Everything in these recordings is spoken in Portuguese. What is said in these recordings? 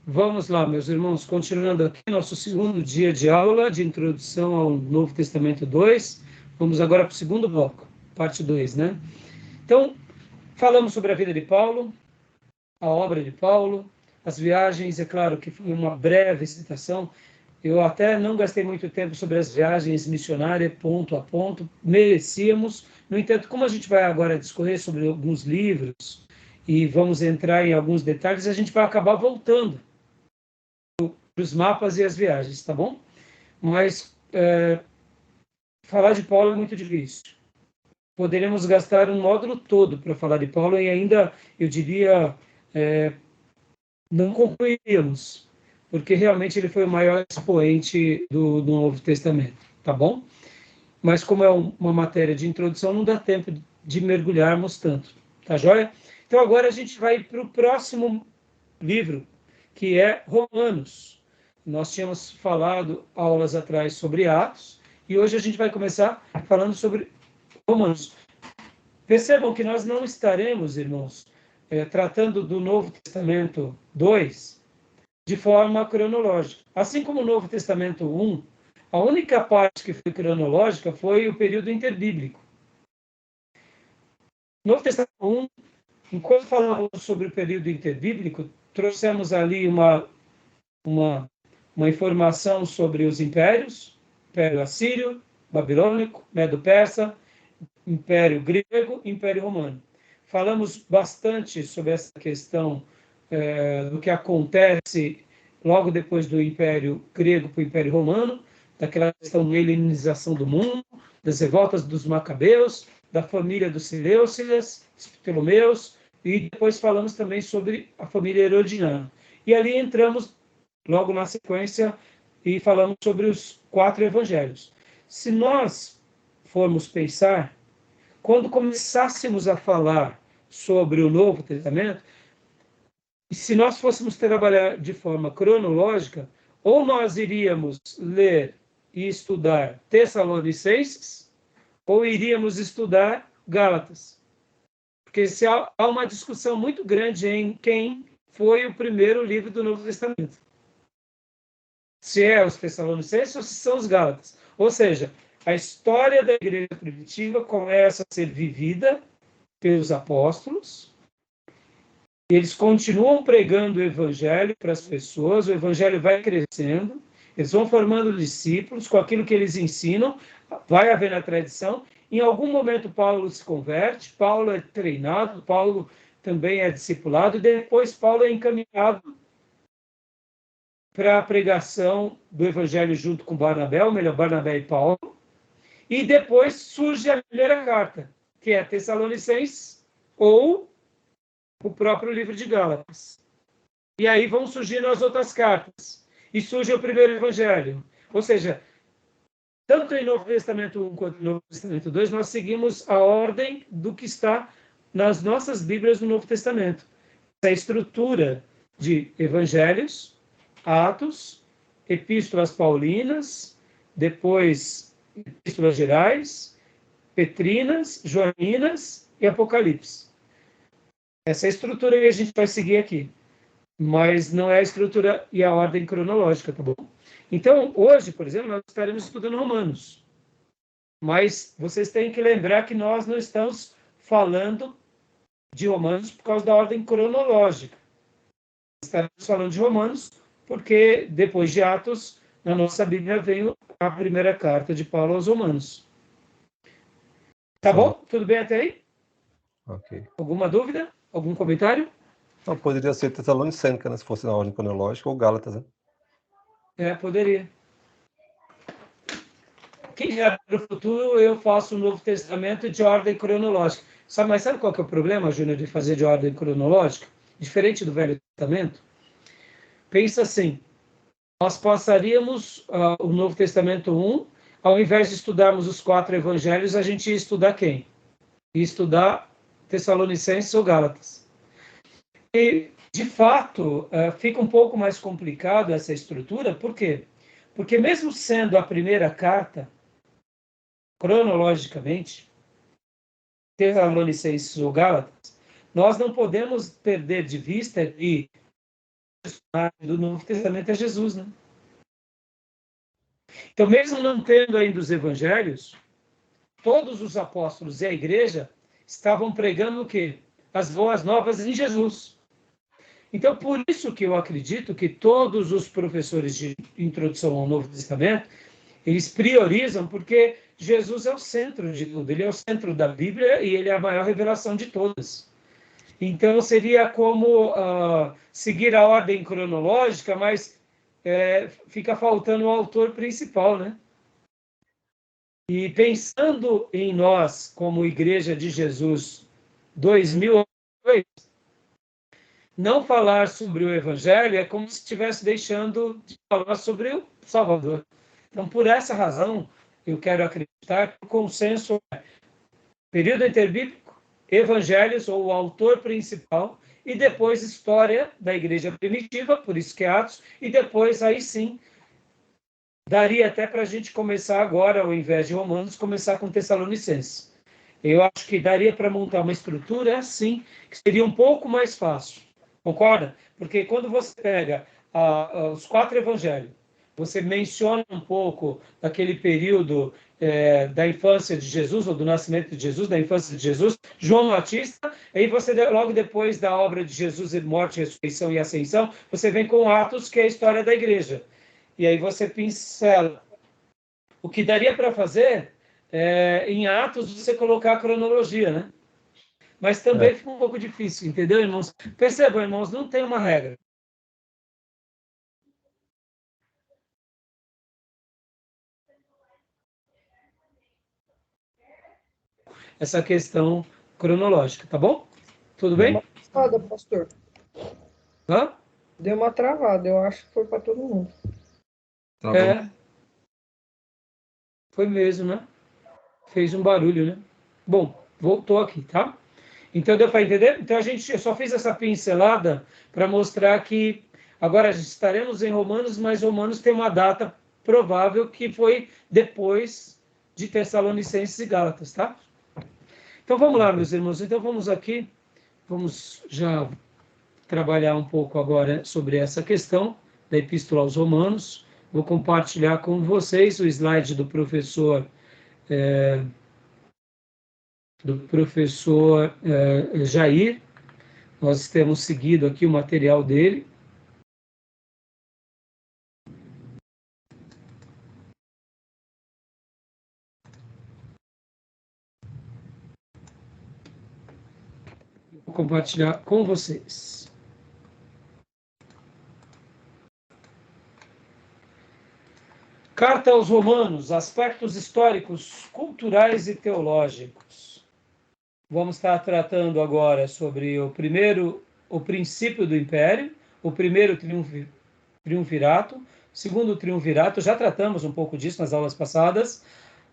Vamos lá, meus irmãos, continuando aqui nosso segundo dia de aula de introdução ao Novo Testamento 2. Vamos agora para o segundo bloco, parte 2, né? Então, falamos sobre a vida de Paulo, a obra de Paulo, as viagens, é claro que foi uma breve citação. Eu até não gastei muito tempo sobre as viagens missionárias, ponto a ponto, merecíamos. No entanto, como a gente vai agora discorrer sobre alguns livros e vamos entrar em alguns detalhes, a gente vai acabar voltando para os mapas e as viagens, tá bom? Mas falar de Paulo é muito difícil. Poderíamos gastar um módulo todo para falar de Paulo e ainda, eu diria, não concluiríamos, porque realmente ele foi o maior expoente do Novo Testamento, tá bom? Mas como é uma matéria de introdução, não dá tempo de mergulharmos tanto, tá joia? Então agora a gente vai para o próximo livro, que é Romanos. Nós tínhamos falado aulas atrás sobre Atos, e hoje a gente vai começar falando sobre Romanos. Percebam que nós não estaremos, irmãos, tratando do Novo Testamento 2 de forma cronológica. Assim como o Novo Testamento 1, a única parte que foi cronológica foi o período interbíblico. Novo Testamento 1, enquanto falávamos sobre o período interbíblico, trouxemos ali uma informação sobre os impérios, Império Assírio, Babilônico, Medo-Persa, Império Grego, Império Romano. Falamos bastante sobre essa questão do que acontece logo depois do Império Grego para o Império Romano, daquela questão da helenização do mundo, das revoltas dos Macabeus, da família dos Seleucidas, Ptolomeus, e depois falamos também sobre a família Herodiana. E ali entramos logo na sequência e falamos sobre os 4 evangelhos. Se nós formos pensar, quando começássemos a falar sobre o Novo Testamento, se nós fôssemos trabalhar de forma cronológica, ou nós iríamos ler e estudar Tessalonicenses, ou iríamos estudar Gálatas. Porque há uma discussão muito grande em quem foi o primeiro livro do Novo Testamento. Se é os Tessalonicenses ou se são os Gálatas. Ou seja, a história da igreja primitiva começa a ser vivida pelos apóstolos, eles continuam pregando o evangelho para as pessoas, o evangelho vai crescendo, eles vão formando discípulos com aquilo que eles ensinam, vai havendo a tradição. Em algum momento Paulo se converte, Paulo é treinado, Paulo também é discipulado, e depois Paulo é encaminhado para a pregação do evangelho junto com Barnabé, ou melhor, Barnabé e Paulo, e depois surge a primeira carta, que é Tessalonicenses, ou o próprio livro de Gálatas. E aí vão surgindo as outras cartas. E surge o primeiro evangelho. Ou seja, tanto em Novo Testamento 1 quanto em Novo Testamento 2, nós seguimos a ordem do que está nas nossas Bíblias do Novo Testamento. Essa estrutura de evangelhos, Atos, epístolas paulinas, depois epístolas gerais, petrinas, joaninas e Apocalipse. Essa é a estrutura que a gente vai seguir aqui, mas não é a estrutura e a ordem cronológica, tá bom? Então, hoje, por exemplo, nós estaremos estudando Romanos, mas vocês têm que lembrar que nós não estamos falando de Romanos por causa da ordem cronológica. Estaremos falando de Romanos porque, depois de Atos, na nossa Bíblia veio a primeira carta de Paulo aos Romanos. Tá bom? Tudo bem até aí? Ok. Alguma dúvida? Algum comentário? Não, poderia ser Tessalonicense, né, se fosse na ordem cronológica, ou Gálatas, né? Poderia. Quem é para o futuro, eu faço o Novo Testamento de ordem cronológica. Mas sabe qual que é o problema, Júnior, de fazer de ordem cronológica? Diferente do Velho Testamento? Pensa assim, nós passaríamos o Novo Testamento 1, ao invés de estudarmos os 4 evangelhos, a gente ia estudar quem? Ia estudar Tessalonicenses ou Gálatas. E, de fato, fica um pouco mais complicado essa estrutura, por quê? Porque mesmo sendo a primeira carta, cronologicamente, Tessalonicenses ou Gálatas, nós não podemos perder de vista e do Novo Testamento é Jesus, né? Então, mesmo não tendo ainda os evangelhos, todos os apóstolos e a igreja estavam pregando o quê? As boas novas em Jesus. Então, por isso que eu acredito que todos os professores de introdução ao Novo Testamento, eles priorizam porque Jesus é o centro de tudo. Ele é o centro da Bíblia e ele é a maior revelação de todas. Então, seria como seguir a ordem cronológica, mas fica faltando o autor principal, né? E pensando em nós, como Igreja de Jesus 2000 anos depois, não falar sobre o Evangelho é como se estivesse deixando de falar sobre o Salvador. Então, por essa razão, eu quero acreditar que o consenso é período interbíblico, Evangelhos, ou o autor principal, e depois história da igreja primitiva, por isso que é Atos, e depois, aí sim, daria até para a gente começar agora, ao invés de Romanos, começar com Tessalonicenses. Eu acho que daria para montar uma estrutura assim, que seria um pouco mais fácil. Concorda? Porque quando você pega os 4 evangelhos, você menciona um pouco daquele período da infância de Jesus, ou do nascimento de Jesus, da infância de Jesus, João Batista, aí você, logo depois da obra de Jesus, morte, ressurreição e ascensão, você vem com Atos, que é a história da igreja. E aí você pincela. O que daria para fazer, em Atos, você colocar a cronologia, né? Mas também fica um pouco difícil, entendeu, irmãos? Percebam, irmãos, não tem uma regra. Essa questão cronológica, tá bom? Tudo Deu bem? uma travada, pastor. Hã? Deu uma travada, eu acho que foi para todo mundo. Tá bom. Foi mesmo, né? Fez um barulho, né? Bom, voltou aqui, tá? Então deu para entender? Então eu só fiz essa pincelada para mostrar que agora estaremos em Romanos, mas Romanos tem uma data provável que foi depois de Tessalonicenses e Gálatas, tá? Então vamos lá, meus irmãos. Então vamos aqui, vamos já trabalhar um pouco agora sobre essa questão da Epístola aos Romanos. Vou compartilhar com vocês o slide do professor Jair. Nós temos seguido aqui o material dele. Vou compartilhar com vocês. Carta aos Romanos, aspectos históricos, culturais e teológicos. Vamos estar tratando agora sobre o princípio do Império, o primeiro triunvirato, o segundo triunvirato, já tratamos um pouco disso nas aulas passadas,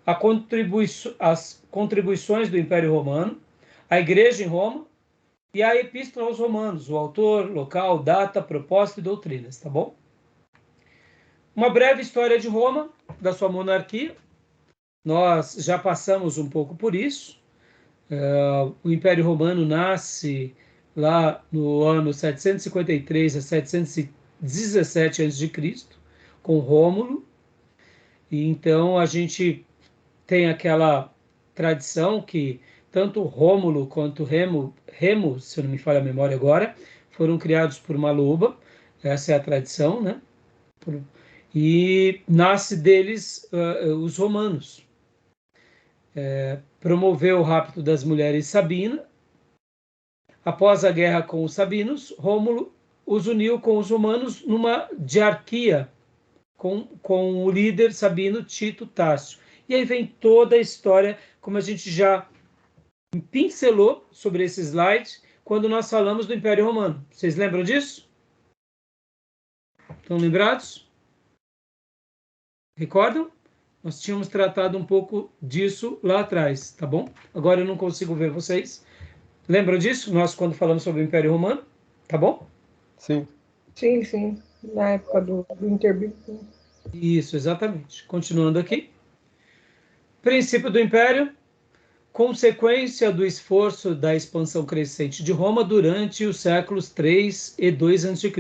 as contribuições do Império Romano, a Igreja em Roma e a Epístola aos Romanos, o autor, local, data, propósito e doutrinas, tá bom? Uma breve história de Roma, da sua monarquia. Nós já passamos um pouco por isso. O Império Romano nasce lá no ano 753 a 717 a.C., com Rômulo. E então a gente tem aquela tradição que tanto Rômulo quanto Remo, se eu não me falha a memória agora, foram criados por uma loba. Essa é a tradição, né? E nasce deles os romanos. Promoveu o rapto das mulheres Sabina. Após a guerra com os sabinos, Rômulo os uniu com os romanos numa diarquia com o líder sabino Tito Tácio. E aí vem toda a história, como a gente já pincelou sobre esse slide, quando nós falamos do Império Romano. Vocês lembram disso? Estão lembrados? Recordam? Nós tínhamos tratado um pouco disso lá atrás, tá bom? Agora eu não consigo ver vocês. Lembram disso? Nós, quando falamos sobre o Império Romano, tá bom? Sim. Sim, sim. Na época do interbíblico. Isso, exatamente. Continuando aqui. Princípio do Império. Consequência do esforço da expansão crescente de Roma durante os séculos 3 e 2 a.C.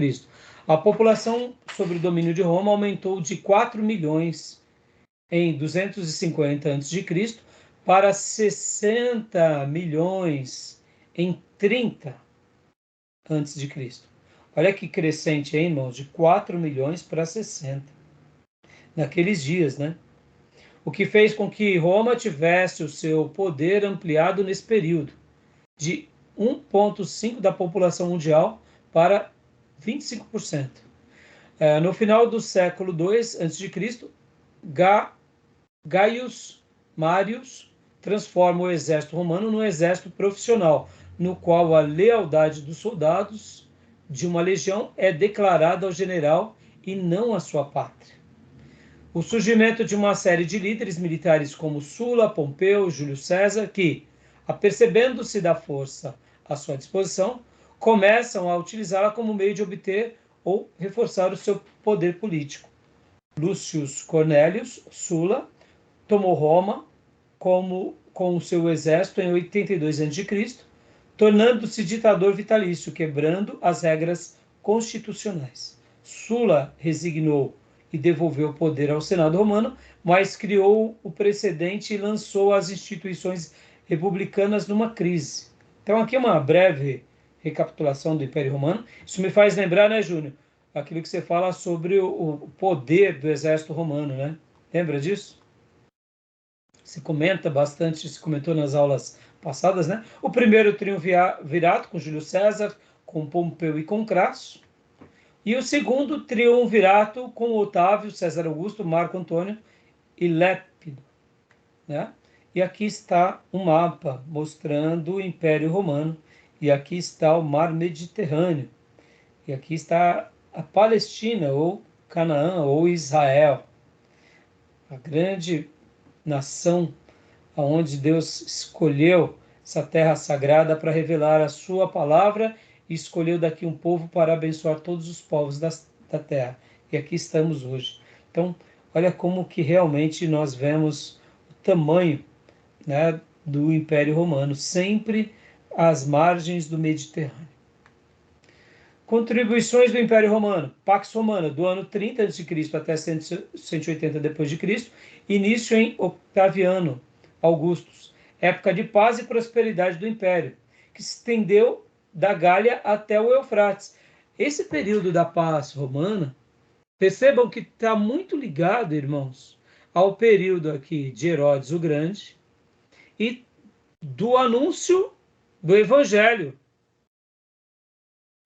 A população sob o domínio de Roma aumentou de 4 milhões em 250 a.C. para 60 milhões em 30 a.C. Olha que crescente, hein, irmãos? De 4 milhões para 60. Naqueles dias, né? O que fez com que Roma tivesse o seu poder ampliado nesse período, de 1,5% da população mundial para 25%. No final do século II a.C., Gaius Marius transforma o exército romano num exército profissional, no qual a lealdade dos soldados de uma legião é declarada ao general e não à sua pátria. O surgimento de uma série de líderes militares como Sula, Pompeu, Júlio César, que, apercebendo-se da força à sua disposição, começam a utilizá-la como meio de obter ou reforçar o seu poder político. Lucius Cornelius Sula tomou Roma com o seu exército em 82 a.C., tornando-se ditador vitalício, quebrando as regras constitucionais. Sula resignou e devolveu o poder ao Senado romano, mas criou o precedente e lançou as instituições republicanas numa crise. Então aqui uma breve recapitulação do Império Romano. Isso me faz lembrar, né, Júnior, aquilo que você fala sobre o poder do exército romano, né? Lembra disso? Se comenta bastante, se comentou nas aulas passadas, né? O primeiro triunvirato com Júlio César, com Pompeu e com Crasso. E o segundo triunvirato com Otávio, César Augusto, Marco Antônio e Lépido, né? E aqui está um mapa mostrando o Império Romano. E aqui está o Mar Mediterrâneo. E aqui está a Palestina, ou Canaã, ou Israel. A grande nação onde Deus escolheu essa terra sagrada para revelar a sua palavra e escolheu daqui um povo para abençoar todos os povos da terra. E aqui estamos hoje. Então, olha como que realmente nós vemos o tamanho, né, do Império Romano, sempre às margens do Mediterrâneo. Contribuições do Império Romano. Pax Romana, do ano 30 a.C. até 180 d.C., início em Octaviano Augustus, época de paz e prosperidade do Império, que se estendeu da Gália até o Eufrates. Esse período da paz romana, percebam que está muito ligado, irmãos, ao período aqui de Herodes o Grande e do anúncio do Evangelho.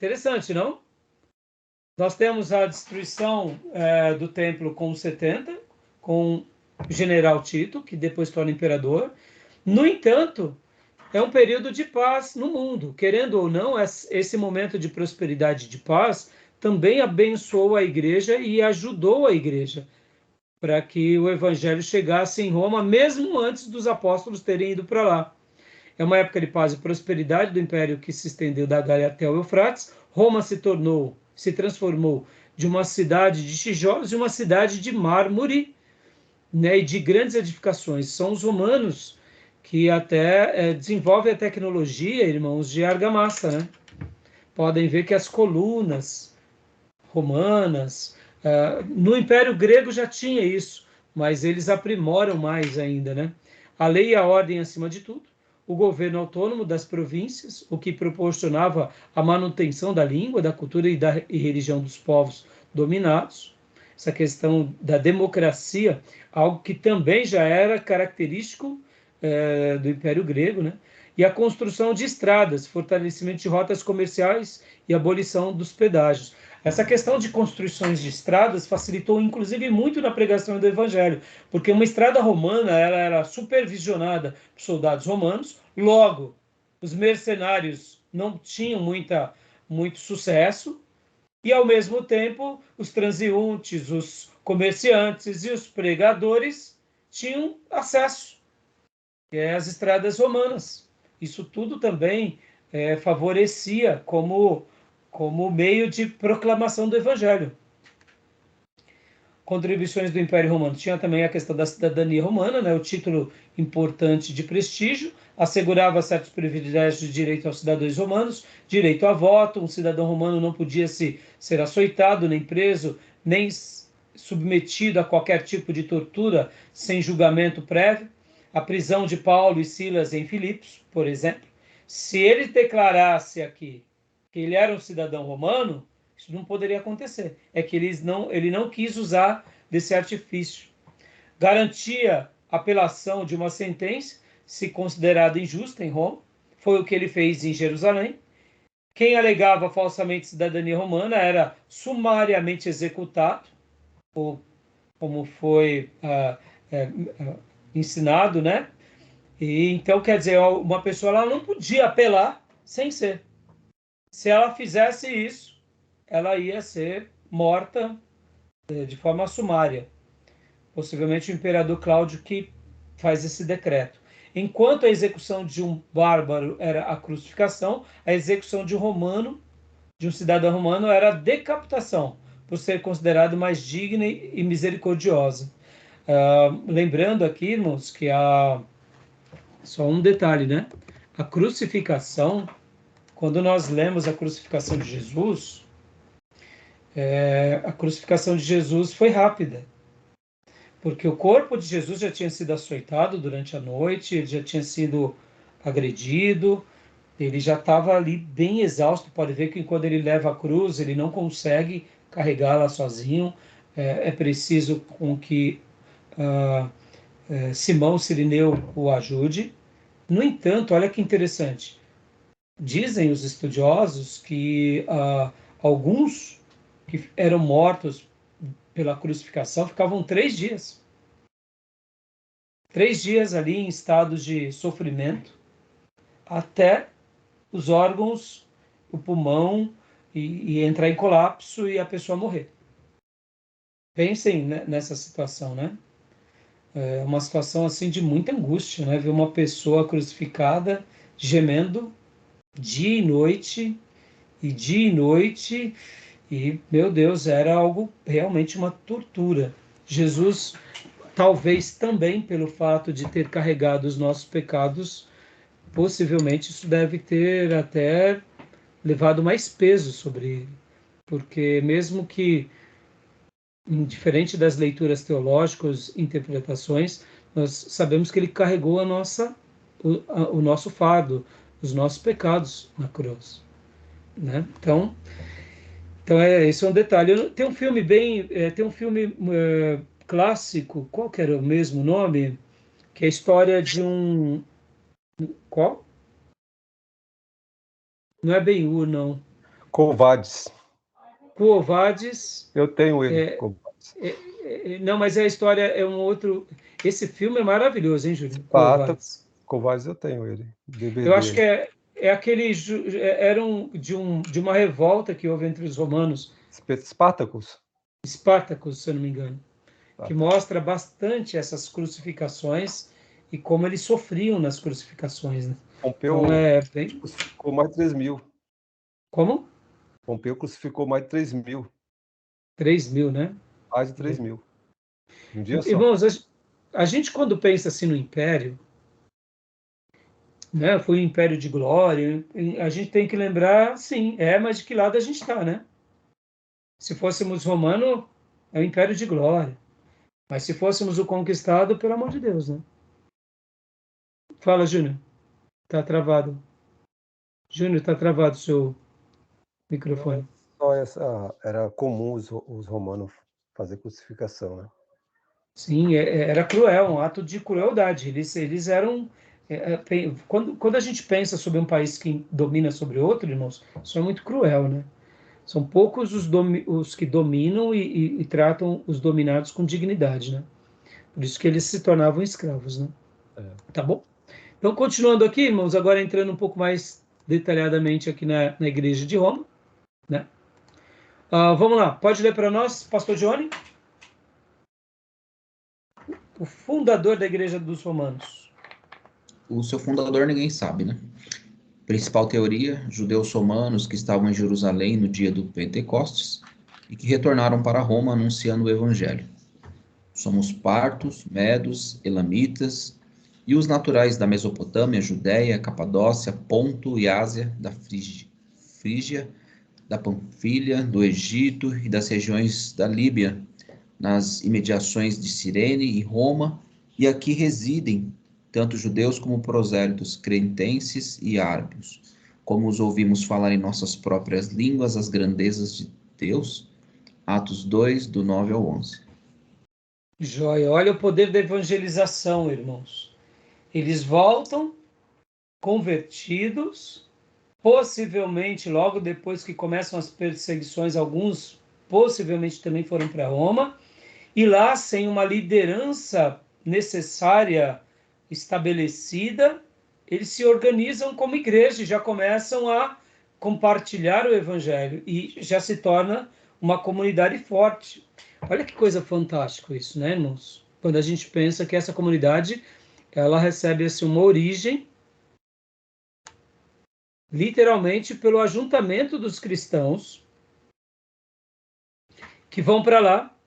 Interessante, não? Nós temos a destruição do templo com 70, com o general Tito, que depois torna imperador. No entanto, é um período de paz no mundo. Querendo ou não, esse momento de prosperidade e de paz também abençoou a igreja e ajudou a igreja para que o evangelho chegasse em Roma, mesmo antes dos apóstolos terem ido para lá. É uma época de paz e prosperidade do império que se estendeu da Gália até o Eufrates. Roma se transformou de uma cidade de tijolos em uma cidade de mármore, né, e de grandes edificações. São os romanos que até desenvolvem a tecnologia, irmãos, de argamassa, né? Podem ver que as colunas romanas, no Império Grego já tinha isso, mas eles aprimoram mais ainda, né? A lei e a ordem acima de tudo, o governo autônomo das províncias, o que proporcionava a manutenção da língua, da cultura e religião dos povos dominados. Essa questão da democracia, algo que também já era característico do Império Grego, né? E a construção de estradas, fortalecimento de rotas comerciais e abolição dos pedágios. Essa questão de construções de estradas facilitou, inclusive, muito na pregação do Evangelho, porque uma estrada romana ela era supervisionada por soldados romanos, logo, os mercenários não tinham muito sucesso, e, ao mesmo tempo, os transeuntes, os comerciantes e os pregadores tinham acesso às estradas romanas. Isso tudo também favorecia como meio de proclamação do Evangelho. contribuições do Império Romano. Tinha também a questão da cidadania romana, né, o título importante de prestígio, assegurava certos privilégios de direito aos cidadãos romanos, direito a voto, um cidadão romano não podia ser açoitado, nem preso, nem submetido a qualquer tipo de tortura sem julgamento prévio. A prisão de Paulo e Silas em Filipos, por exemplo. Se ele declarasse aqui que ele era um cidadão romano, isso não poderia acontecer. É que ele não quis usar desse artifício. Garantia apelação de uma sentença, se considerada injusta em Roma. Foi o que ele fez em Jerusalém. Quem alegava falsamente cidadania romana era sumariamente executado, ou como foi ensinado, né? E então, quer dizer, uma pessoa ela não podia apelar sem ser. Se ela fizesse isso, ela ia ser morta de forma sumária. Possivelmente o imperador Cláudio que faz esse decreto. Enquanto a execução de um bárbaro era a crucificação, a execução de um romano, de um cidadão romano, era a decapitação, por ser considerado mais digna e misericordiosa. Lembrando aqui, irmãos, que só um detalhe, né? A crucificação, quando nós lemos a crucificação de Jesus, a crucificação de Jesus foi rápida, porque o corpo de Jesus já tinha sido açoitado durante a noite, ele já tinha sido agredido, ele já estava ali bem exausto. Pode ver que quando ele leva a cruz, ele não consegue carregá-la sozinho, é preciso com que Simão Cirineu o ajude. No entanto, olha que interessante, dizem os estudiosos que alguns que eram mortos pela crucificação ficavam 3 dias. 3 dias ali em estados de sofrimento, até os órgãos, o pulmão, e entrar em colapso e a pessoa morrer. Pensem nessa situação, né? É uma situação assim de muita angústia, né? Ver uma pessoa crucificada, gemendo, dia e noite, e, meu Deus, era algo realmente uma tortura. Jesus, talvez também pelo fato de ter carregado os nossos pecados, possivelmente isso deve ter até levado mais peso sobre ele, porque mesmo que, indiferente das leituras teológicas, interpretações, nós sabemos que ele carregou o nosso fardo, os nossos pecados na cruz, né? Então esse é um detalhe. Tem um filme clássico, qual que era o mesmo nome? Que é a história de um... Qual? Não é Ben-Hur, não. Covardes. Quo Vadis. Eu tenho ele. Não, mas a história é um outro... Esse filme é maravilhoso, hein, Júlio? Covardes eu tenho ele. DVD. Eu acho que é aquele... Era de uma revolta que houve entre os romanos. Spartacus, se eu não me engano. Que mostra bastante essas crucificações e como eles sofriam nas crucificações, né? Pompeu crucificou mais de 3.000. Como? Pompeu crucificou mais de 3.000. 3.000, né? Mais de 3.000. Um dia só. Irmãos, a gente quando pensa assim no Império, né? Foi um Império de glória, a gente tem que lembrar, sim, mas de que lado a gente está, né? Se fôssemos romano, é um Império de glória. Mas se fôssemos o conquistado, pelo amor de Deus, né? Fala, Júnior. Tá travado. Júnior, tá travado o seu microfone. Só era comum os romanos fazer crucificação, né? Sim, era cruel, um ato de crueldade. Eles eram... quando a gente pensa sobre um país que domina sobre outro, irmãos, isso é muito cruel, né? São poucos os que dominam e tratam os dominados com dignidade, né? Por isso que eles se tornavam escravos, né? Tá bom? Então, continuando aqui, irmãos, agora entrando um pouco mais detalhadamente aqui na igreja de Roma, né? Vamos lá, pode ler para nós, pastor Johnny? O fundador da igreja dos romanos. O seu fundador ninguém sabe, né? Principal teoria, judeus romanos que estavam em Jerusalém no dia do Pentecostes e que retornaram para Roma anunciando o Evangelho. Somos partos, medos, elamitas e os naturais da Mesopotâmia, Judéia, Capadócia, Ponto e Ásia, da Frígia, da Panfilha, do Egito e das regiões da Líbia, nas imediações de Cirene e Roma, e aqui residem tanto judeus como prosélitos, cretenses e árabes. Como os ouvimos falar em nossas próprias línguas as grandezas de Deus. Atos 2, do 9 ao 11. Joia, olha o poder da evangelização, irmãos. Eles voltam convertidos, possivelmente logo depois que começam as perseguições, alguns possivelmente também foram para Roma, e lá, sem uma liderança necessária estabelecida, eles se organizam como igreja e já começam a compartilhar o evangelho e já se torna uma comunidade forte. Olha que coisa fantástica isso, né, irmãos? Quando a gente pensa que essa comunidade, ela recebe assim, uma origem, literalmente, pelo ajuntamento dos cristãos que vão para lá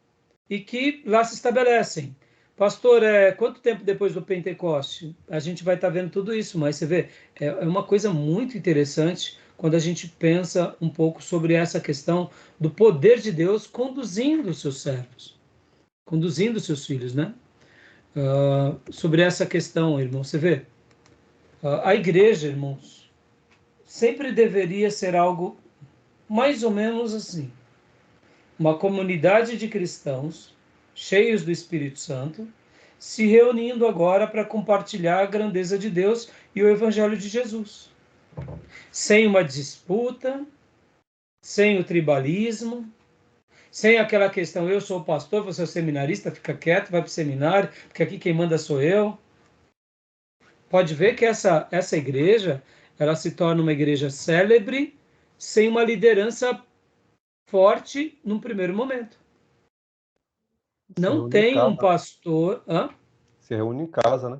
e que lá se estabelecem. Pastor, quanto tempo depois do Pentecoste? A gente vai estar vendo tudo isso, mas você vê, é uma coisa muito interessante quando a gente pensa um pouco sobre essa questão do poder de Deus conduzindo os seus servos, conduzindo os seus filhos, né? Sobre essa questão, irmão, você vê, a igreja, irmãos, sempre deveria ser algo mais ou menos assim. Uma comunidade de cristãos cheios do Espírito Santo, se reunindo agora para compartilhar a grandeza de Deus e o Evangelho de Jesus. Sem uma disputa, sem o tribalismo, sem aquela questão, eu sou o pastor, você é o seminarista, fica quieto, vai para o seminário, porque aqui quem manda sou eu. Pode ver que essa igreja, ela se torna uma igreja célebre, sem uma liderança forte num primeiro momento. Não tem um pastor... Se reúne em casa, né?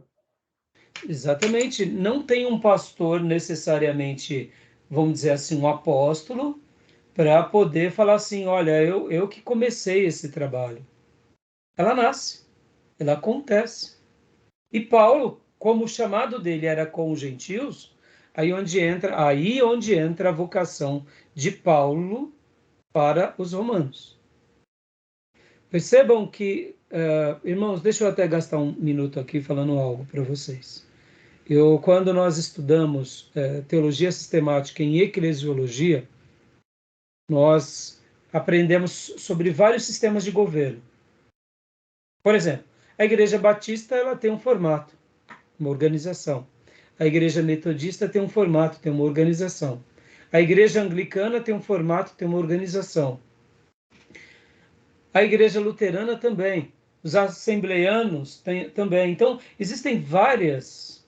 Exatamente. Não tem um pastor necessariamente, vamos dizer assim, um apóstolo, para poder falar assim, olha, eu que comecei esse trabalho. Ela nasce, ela acontece. E Paulo, como o chamado dele era com os gentios, aí onde entra a vocação de Paulo para os romanos. Percebam que, irmãos, deixa eu até gastar um minuto aqui falando algo para vocês. Quando nós estudamos teologia sistemática em eclesiologia, nós aprendemos sobre vários sistemas de governo. Por exemplo, a Igreja Batista ela tem um formato, uma organização. A Igreja Metodista tem um formato, tem uma organização. A Igreja Anglicana tem um formato, tem uma organização. A Igreja Luterana também. Os assembleianos também. Então, existem várias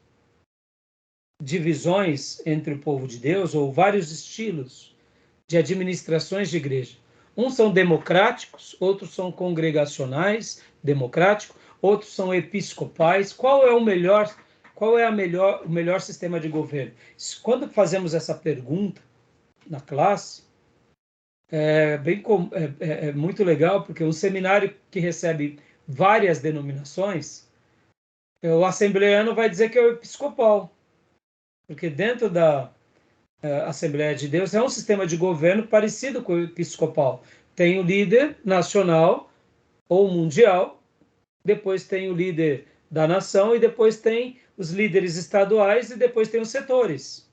divisões entre o povo de Deus, ou vários estilos de administrações de igreja. Uns são democráticos, outros são congregacionais, democráticos, outros são episcopais. Qual é o melhor sistema de governo? Quando fazemos essa pergunta na classe, é muito legal, porque um seminário que recebe várias denominações, o assembleiano vai dizer que é o episcopal, porque dentro da Assembleia de Deus é um sistema de governo parecido com o episcopal. Tem o líder nacional ou mundial, depois tem o líder da nação e depois tem os líderes estaduais e depois tem os setores.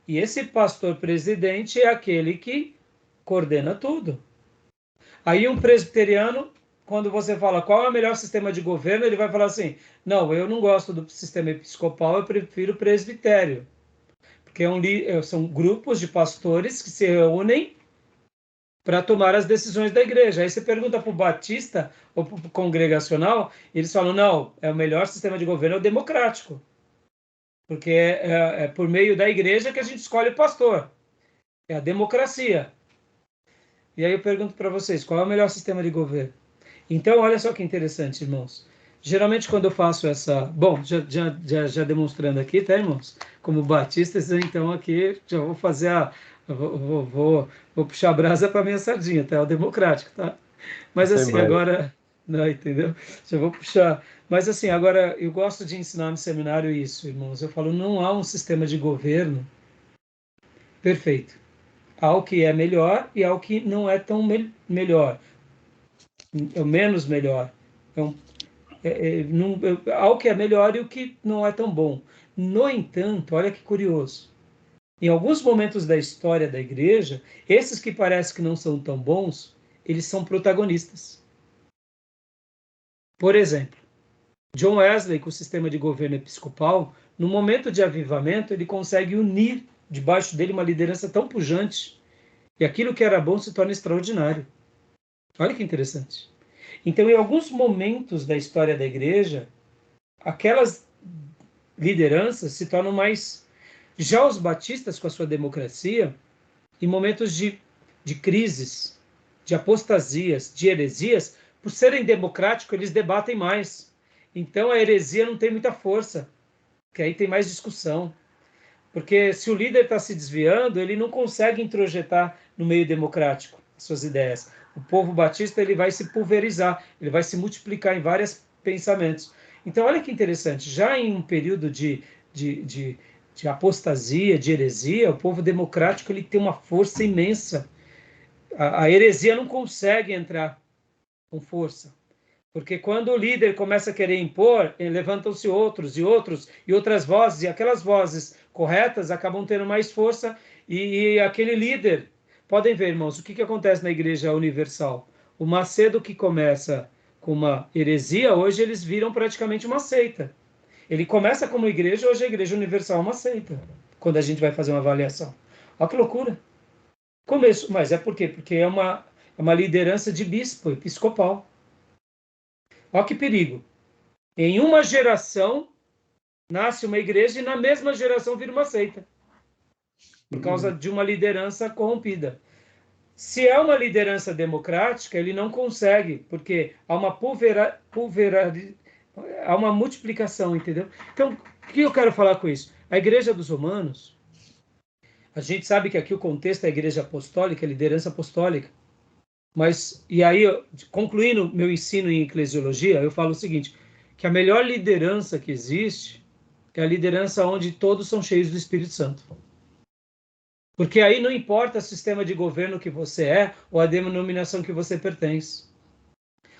E esse pastor presidente é aquele que coordena tudo. Aí um presbiteriano, quando você fala qual é o melhor sistema de governo, ele vai falar assim, não, eu não gosto do sistema episcopal, eu prefiro o presbitério. Porque são grupos de pastores que se reúnem para tomar as decisões da igreja. Aí você pergunta para o batista ou para o congregacional, eles falam, não, o melhor sistema de governo é o democrático. Porque é por meio da igreja que a gente escolhe o pastor. É a democracia. E aí eu pergunto para vocês, qual é o melhor sistema de governo? Então, olha só que interessante, irmãos. Geralmente, quando eu faço essa... Bom, já demonstrando aqui, tá, irmãos? Como batistas, então aqui já vou fazer vou puxar a brasa para minha sardinha, tá? É o democrático, tá? Mas assim, Assembleia. agora, não, entendeu? Já vou puxar. Mas assim, agora, eu gosto de ensinar no seminário isso, irmãos. Eu falo, não há um sistema de governo perfeito. Há o que é melhor e há o que não é tão melhor, é o menos melhor. Então, há o que é melhor e o que não é tão bom. No entanto, olha que curioso. Em alguns momentos da história da igreja, esses que parecem que não são tão bons, eles são protagonistas. Por exemplo, John Wesley, com o sistema de governo episcopal, no momento de avivamento, ele consegue unir debaixo dele uma liderança tão pujante, e aquilo que era bom se torna extraordinário. Olha que interessante. Então, em alguns momentos da história da igreja, aquelas lideranças se tornam mais. Já os batistas, com a sua democracia, em momentos de crises, de apostasias, de heresias, por serem democráticos, eles debatem mais. Então, a heresia não tem muita força, porque aí tem mais discussão. Porque se o líder está se desviando, ele não consegue introjetar no meio democrático as suas ideias. O povo batista ele vai se pulverizar, ele vai se multiplicar em vários pensamentos. Então, olha que interessante, já em um período de, de, de apostasia, de heresia, o povo democrático ele tem uma força imensa. A heresia não consegue entrar com força. Porque quando o líder começa a querer impor, levantam-se outros e outros e outras vozes, e aquelas vozes corretas acabam tendo mais força, e aquele líder. Podem ver, irmãos, o que acontece na Igreja Universal? O Macedo que começa com uma heresia, hoje eles viram praticamente uma seita. Ele começa como igreja, hoje a Igreja Universal é uma seita, quando a gente vai fazer uma avaliação. Olha que loucura. Começo, mas é por quê? Porque é uma liderança de bispo, episcopal. Olha que perigo. Em uma geração nasce uma igreja e na mesma geração vira uma seita. Por causa de uma liderança corrompida. Se é uma liderança democrática, ele não consegue, porque há uma há uma multiplicação, entendeu? Então, o que eu quero falar com isso? A igreja dos romanos, a gente sabe que aqui o contexto é a igreja apostólica, a liderança apostólica. Mas, e aí, concluindo meu ensino em eclesiologia, eu falo o seguinte, que a melhor liderança que existe é a liderança onde todos são cheios do Espírito Santo. Porque aí não importa o sistema de governo que você é ou a denominação que você pertence.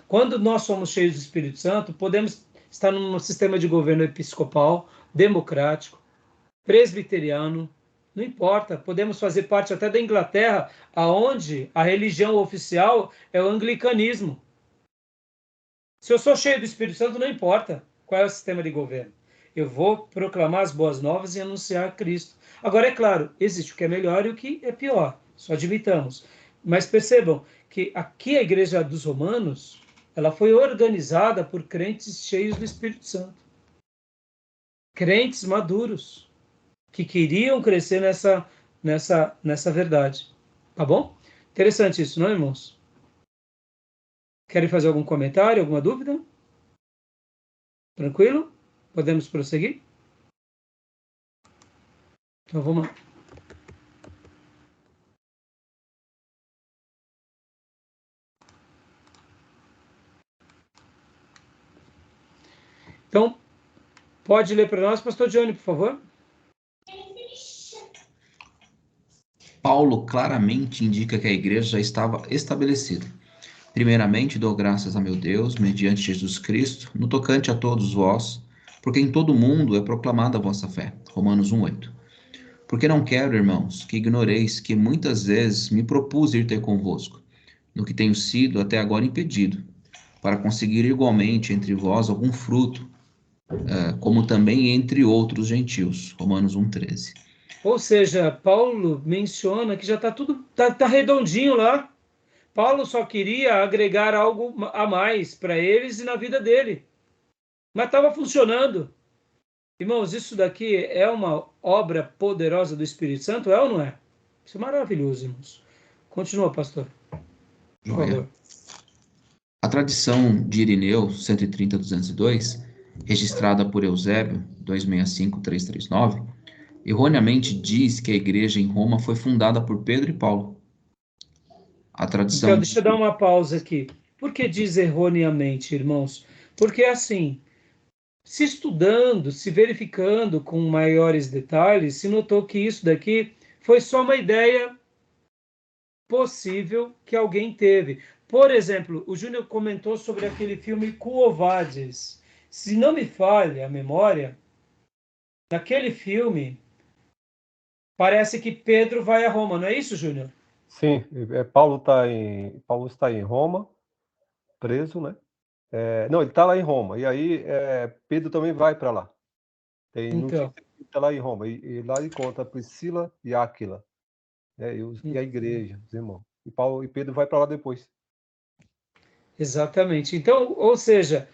Quando nós somos cheios do Espírito Santo, podemos estar num sistema de governo episcopal, democrático, presbiteriano, não importa, podemos fazer parte até da Inglaterra, aonde a religião oficial é o anglicanismo. Se eu sou cheio do Espírito Santo, não importa qual é o sistema de governo. Eu vou proclamar as boas novas e anunciar Cristo. Agora, é claro, existe o que é melhor e o que é pior, só admitamos. Mas percebam que aqui a Igreja dos Romanos, ela foi organizada por crentes cheios do Espírito Santo. Crentes maduros, que queriam crescer nessa verdade. Tá bom? Interessante isso, não, irmãos? Querem fazer algum comentário, alguma dúvida? Tranquilo? Podemos prosseguir? Então vamos lá. Então, pode ler para nós, pastor Johnny, por favor? Paulo claramente indica que a igreja já estava estabelecida. Primeiramente, dou graças a meu Deus, mediante Jesus Cristo, no tocante a todos vós, porque em todo o mundo é proclamada a vossa fé. Romanos 1:8. Porque não quero, irmãos, que ignoreis que muitas vezes me propus ir ter convosco, no que tenho sido até agora impedido, para conseguir igualmente entre vós algum fruto, como também entre outros gentios. Romanos 1:13. Ou seja, Paulo menciona que já está tudo tá redondinho lá. Paulo só queria agregar algo a mais para eles e na vida dele. Mas estava funcionando. Irmãos, isso daqui é uma obra poderosa do Espírito Santo, é ou não é? Isso é maravilhoso, irmãos. Continua, pastor. Por favor. A tradição de Irineu, 130-202, registrada por Eusébio, 265-339, erroneamente diz que a igreja em Roma foi fundada por Pedro e Paulo. A Então, tradição deixa eu dar uma pausa aqui. Por que diz erroneamente, irmãos? Porque, assim, se estudando, se verificando com maiores detalhes, se notou que isso daqui foi só uma ideia possível que alguém teve. Por exemplo, o Júnior comentou sobre aquele filme Quo Vadis. Se não me falha a memória, naquele filme parece que Pedro vai a Roma, não é isso, Júnior? Sim, Paulo está em Roma, preso, né? Não, ele está lá em Roma. E aí Pedro também vai para lá. Tem notícia Então, que ele está lá em Roma. E lá ele conta Priscila e Áquila, né? E a igreja, os irmãos. E Pedro vai para lá depois. exatamente. Então, ou seja,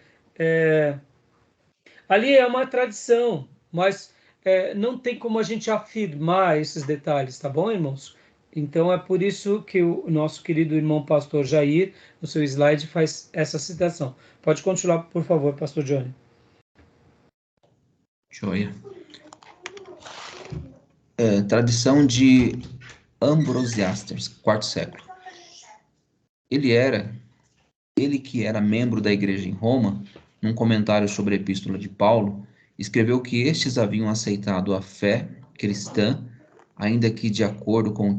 ali é uma tradição, mas não tem como a gente afirmar esses detalhes, tá bom, irmãos? Então é por isso que o nosso querido irmão pastor Jair, no seu slide, faz essa citação. Pode continuar, por favor, pastor Johnny. Joia. Tradição de Ambrosiaster, quarto século. Ele que era membro da igreja em Roma, num comentário sobre a epístola de Paulo, escreveu que estes haviam aceitado a fé cristã, ainda que de acordo com o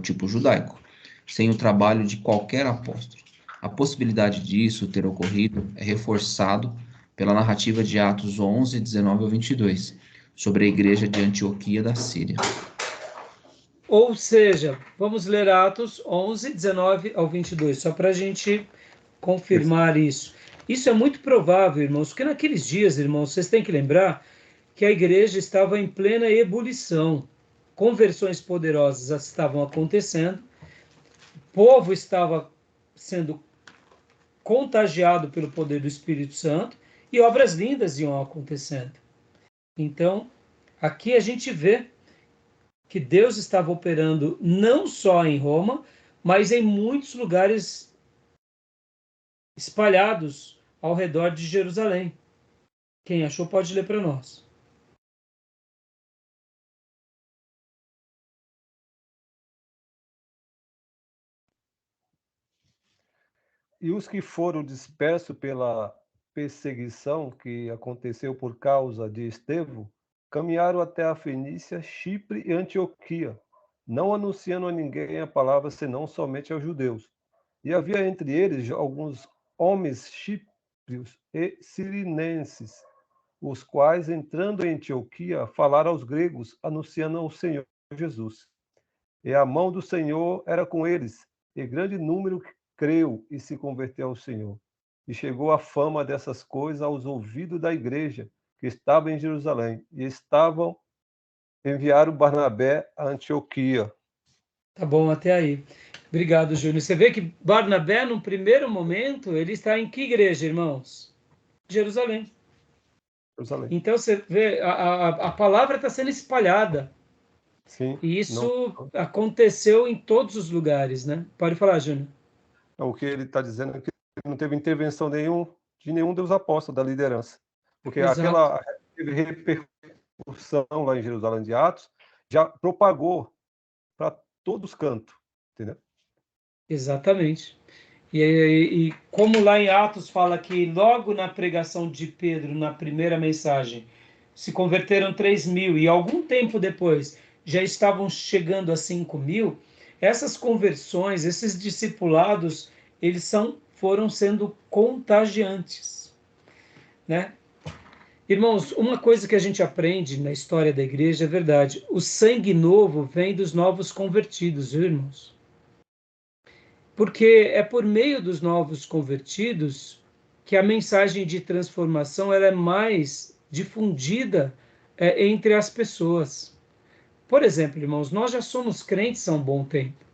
tipo judaico, sem o trabalho de qualquer apóstolo. A possibilidade disso ter ocorrido é reforçado pela narrativa de Atos 11, 19 ao 22, sobre a igreja de Antioquia da Síria. Ou seja, vamos ler Atos 11, 19 ao 22, só para a gente confirmar isso. Isso é muito provável, irmãos, porque naqueles dias, irmãos, vocês têm que lembrar que a igreja estava em plena ebulição. Conversões poderosas estavam acontecendo, o povo estava sendo contagiado pelo poder do Espírito Santo e obras lindas iam acontecendo. Então, aqui a gente vê que Deus estava operando não só em Roma, mas em muitos lugares espalhados ao redor de Jerusalém. Quem achou pode ler para nós. E os que foram dispersos pela perseguição que aconteceu por causa de Estevão, caminharam até a Fenícia, Chipre e Antioquia, não anunciando a ninguém a palavra senão somente aos judeus. E havia entre eles alguns homens chíprios e sirinenses, os quais, entrando em Antioquia, falaram aos gregos, anunciando o Senhor Jesus. E a mão do Senhor era com eles, e grande número creu e se converteu ao Senhor. E chegou a fama dessas coisas aos ouvidos da igreja que estava em Jerusalém, e enviaram Barnabé a Antioquia. Tá bom, até aí. Obrigado, Júnior. Você vê que Barnabé, no primeiro momento, ele está em que igreja, irmãos? Jerusalém. Jerusalém. Então você vê, a palavra está sendo espalhada. Sim. E Não, isso aconteceu em todos os lugares, né? Pode falar, Júnior. o que ele está dizendo é que não teve intervenção de nenhum dos apóstolos da liderança. Porque Exato. aquela repercussão lá em Jerusalém de Atos já propagou para todos os cantos, entendeu? Exatamente. E como lá em Atos fala que logo na pregação de Pedro, na primeira mensagem, se converteram 3.000 e algum tempo depois já estavam chegando a 5.000, essas conversões, esses discipulados, foram sendo contagiantes, né? Irmãos, uma coisa que a gente aprende na história da igreja é verdade. O sangue novo vem dos novos convertidos, viu, irmãos? Porque é por meio dos novos convertidos que a mensagem de transformação ela é mais difundida entre as pessoas. Por exemplo, irmãos, nós já somos crentes há um bom tempo.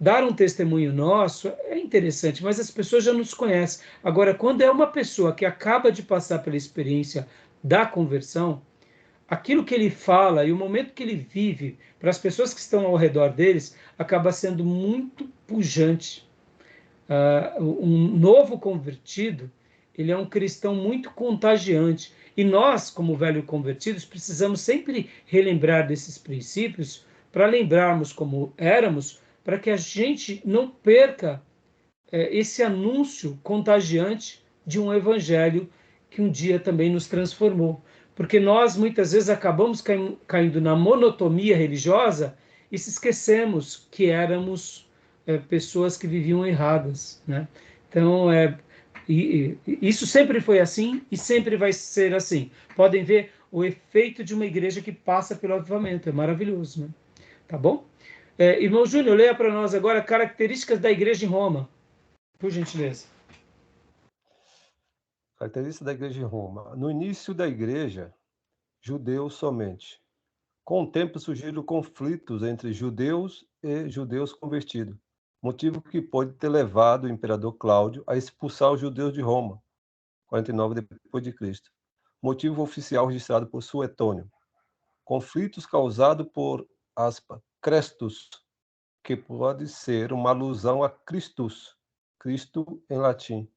Dar um testemunho nosso é interessante, mas as pessoas já nos conhecem. Agora, quando é uma pessoa que acaba de passar pela experiência da conversão, aquilo que ele fala e o momento que ele vive para as pessoas que estão ao redor deles acaba sendo muito pujante. Um novo convertido, ele é um cristão muito contagiante. E nós, como velho convertidos, precisamos sempre relembrar desses princípios para lembrarmos como éramos, para que a gente não perca esse anúncio contagiante de um evangelho que um dia também nos transformou. Porque nós, muitas vezes, acabamos caindo na monotonia religiosa e se esquecemos que éramos pessoas que viviam erradas, né? Então, isso sempre foi assim e sempre vai ser assim. Podem ver o efeito de uma igreja que passa pelo avivamento. É maravilhoso, né? Tá bom? Irmão Júnior, leia para nós agora características da igreja em Roma, por gentileza. Característica da igreja em Roma. No início da igreja, judeus somente. Com o tempo surgiram conflitos entre judeus e judeus convertidos, motivo que pode ter levado o imperador Cláudio a expulsar os judeus de Roma, 49 depois de Cristo. Motivo oficial registrado por Suetônio. Conflitos causados por, aspas, Crestus, que pode ser uma alusão a Christus, Cristo em latim.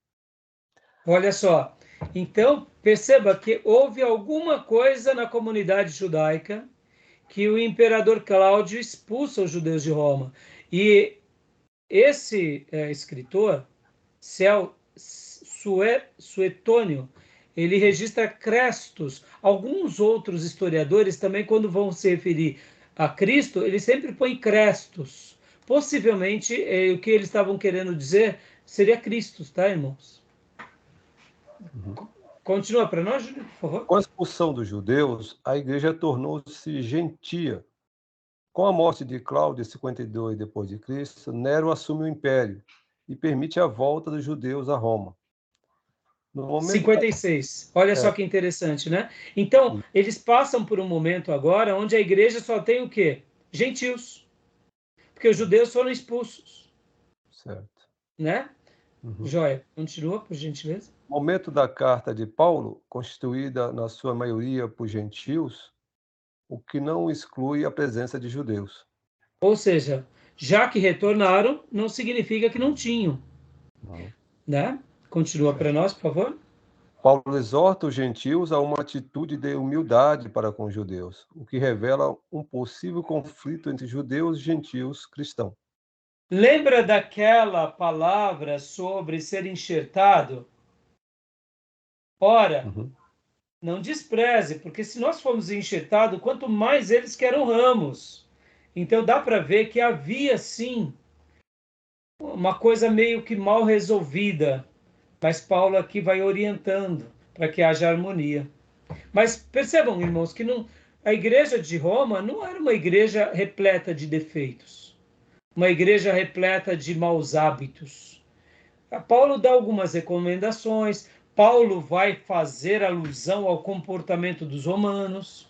Olha só, então perceba que houve alguma coisa na comunidade judaica que o imperador Cláudio expulsa os judeus de Roma. E esse escritor, Suetônio, ele registra Crestus. Alguns outros historiadores também, quando vão se referir a Cristo, eles sempre põem Crestus. Possivelmente, o que eles estavam querendo dizer seria Cristo, tá, irmãos? Continua para nós, Júlio, por favor. Com a expulsão dos judeus, a igreja tornou-se gentia. Com a morte de Cláudio, em 52 depois de Cristo, Nero assume o império e permite a volta dos judeus a Roma. No momento 56. Olha só que interessante, né? Então, eles passam por um momento agora onde a igreja só tem o quê? Gentios. Porque os judeus foram expulsos. Certo. Né? Joia. Continua, por gentileza. Momento da carta de Paulo, constituída na sua maioria por gentios, o que não exclui a presença de judeus. Ou seja, já que retornaram, não significa que não tinham. Né? Continua para nós, por favor. Paulo exorta os gentios a uma atitude de humildade para com os judeus, o que revela um possível conflito entre judeus e gentios cristãos. Lembra daquela palavra sobre ser enxertado? Ora, não despreze, porque se nós formos enxertados, quanto mais eles que eram ramos. Então dá para ver que havia sim uma coisa meio que mal resolvida, mas Paulo aqui vai orientando para que haja harmonia. Mas percebam, irmãos, que a igreja de Roma não era uma igreja repleta de defeitos, uma igreja repleta de maus hábitos. Paulo dá algumas recomendações, Paulo vai fazer alusão ao comportamento dos romanos.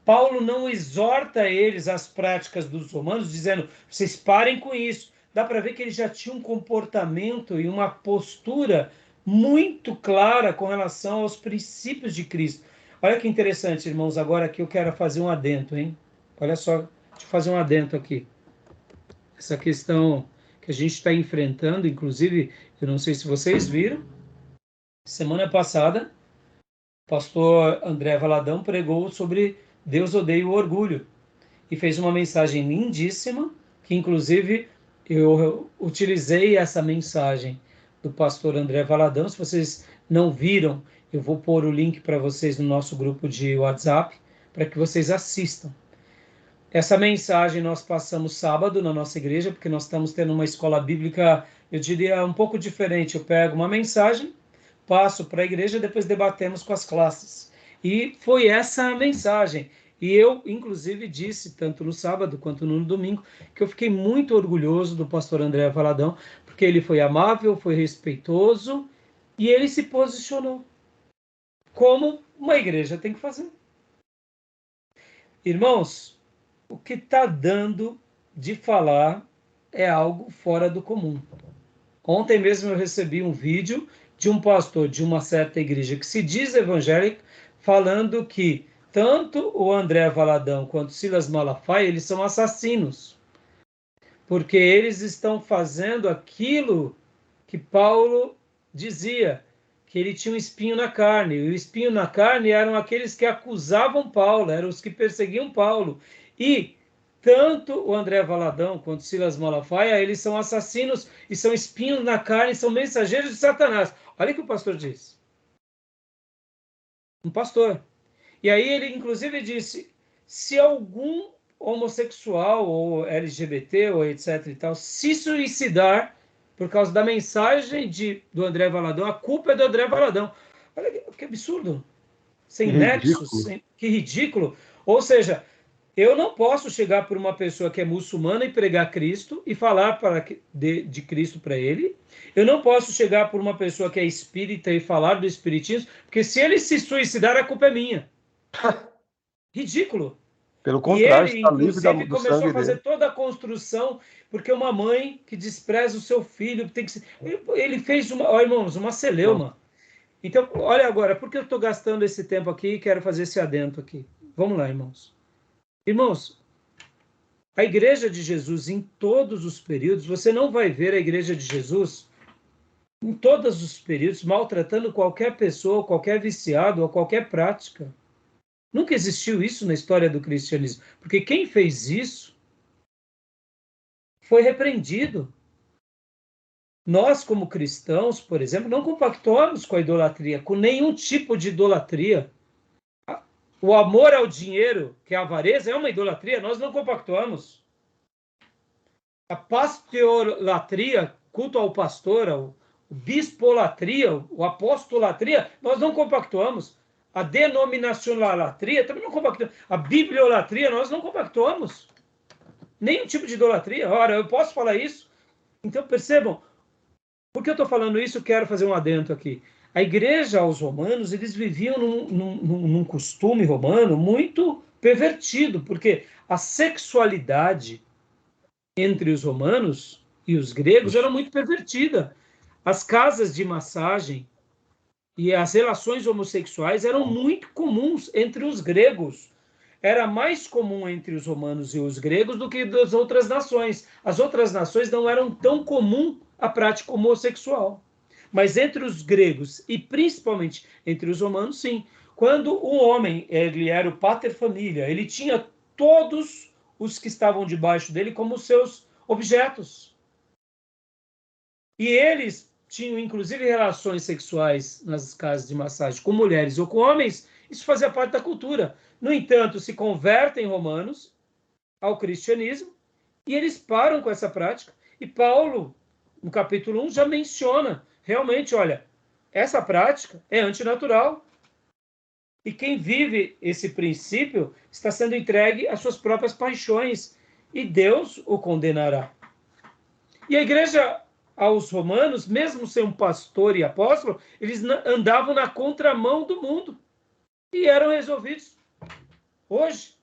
Paulo não exorta eles às práticas dos romanos, dizendo, vocês parem com isso. Dá para ver que ele já tinha um comportamento e uma postura muito clara com relação aos princípios de Cristo. Olha que interessante, irmãos, agora aqui eu quero fazer um adendo, hein? Olha só, deixa eu fazer um adendo aqui. Essa questão que a gente está enfrentando, inclusive, eu não sei se vocês viram, semana passada, o pastor André Valadão pregou sobre Deus odeia o orgulho e fez uma mensagem lindíssima, que inclusive eu utilizei essa mensagem do pastor André Valadão. Se vocês não viram, eu vou pôr o link para vocês no nosso grupo de WhatsApp, para que vocês assistam. Essa mensagem nós passamos sábado na nossa igreja, porque nós estamos tendo uma escola bíblica, eu diria, um pouco diferente. Eu pego uma mensagem, passo para a igreja, depois debatemos com as classes. E foi essa a mensagem. E eu, inclusive, disse, tanto no sábado quanto no domingo, que eu fiquei muito orgulhoso do pastor André Valadão, porque ele foi amável, foi respeitoso, e ele se posicionou como uma igreja tem que fazer. Irmãos, o que está dando de falar é algo fora do comum. Ontem mesmo eu recebi um vídeo de um pastor de uma certa igreja que se diz evangélica, falando que tanto o André Valadão quanto o Silas Malafaia, eles são assassinos, porque eles estão fazendo aquilo que Paulo dizia, que ele tinha um espinho na carne. E o espinho na carne eram aqueles que acusavam Paulo, eram os que perseguiam Paulo. E tanto o André Valadão quanto Silas Malafaia, eles são assassinos e são espinhos na carne, são mensageiros de Satanás. Olha o que o pastor diz. Um pastor. E aí ele, inclusive, disse, se algum homossexual ou LGBT ou etc e tal se suicidar por causa da mensagem do André Valadão, a culpa é do André Valadão. Olha que absurdo. Sem nexo, que ridículo. Ou seja, eu não posso chegar por uma pessoa que é muçulmana e pregar Cristo e falar de Cristo para ele. Eu não posso chegar por uma pessoa que é espírita e falar do espiritismo, porque se ele se suicidar, a culpa é minha. Ridículo. Pelo contrário, E ele, está livre inclusive, do começou sangue a fazer dele. toda a construção, porque uma mãe que despreza o seu filho tem que ser... Ele fez irmãos, uma celeuma. Então, olha agora, por que eu estou gastando esse tempo aqui e quero fazer esse adendo aqui? Vamos lá, irmãos. Irmãos, a igreja de Jesus, em todos os períodos, você não vai ver a igreja de Jesus, em todos os períodos, maltratando qualquer pessoa, qualquer viciado ou qualquer prática. Nunca existiu isso na história do cristianismo, porque quem fez isso foi repreendido. Nós, como cristãos, por exemplo, não compactuamos com a idolatria, com nenhum tipo de idolatria. O amor ao dinheiro, que é a avareza, é uma idolatria, nós não compactuamos. A pastolatria, culto ao pastor, o bispolatria, o apostolatria, nós não compactuamos. A denominacionalatria, também não compactuamos. A bibliolatria, nós não compactuamos. Nenhum tipo de idolatria. Ora, eu posso falar isso? Então, percebam, por que eu estou falando isso? Eu quero fazer um adendo aqui. A igreja aos romanos, eles viviam num costume romano muito pervertido, porque a sexualidade entre os romanos e os gregos era muito pervertida. As casas de massagem e as relações homossexuais eram muito comuns entre os gregos. Era mais comum entre os romanos e os gregos do que das outras nações. As outras nações não eram tão comum a prática homossexual. Mas entre os gregos e principalmente entre os romanos, sim. Quando o homem ele era o pater familia, ele tinha todos os que estavam debaixo dele como seus objetos. E eles tinham, inclusive, relações sexuais nas casas de massagem com mulheres ou com homens, isso fazia parte da cultura. No entanto, se convertem romanos ao cristianismo e eles param com essa prática. E Paulo, no capítulo 1, já menciona, realmente, olha, essa prática é antinatural. E quem vive esse princípio está sendo entregue às suas próprias paixões e Deus o condenará. E a igreja aos romanos, mesmo sem um pastor e apóstolo, eles andavam na contramão do mundo e eram resolvidos. Hoje,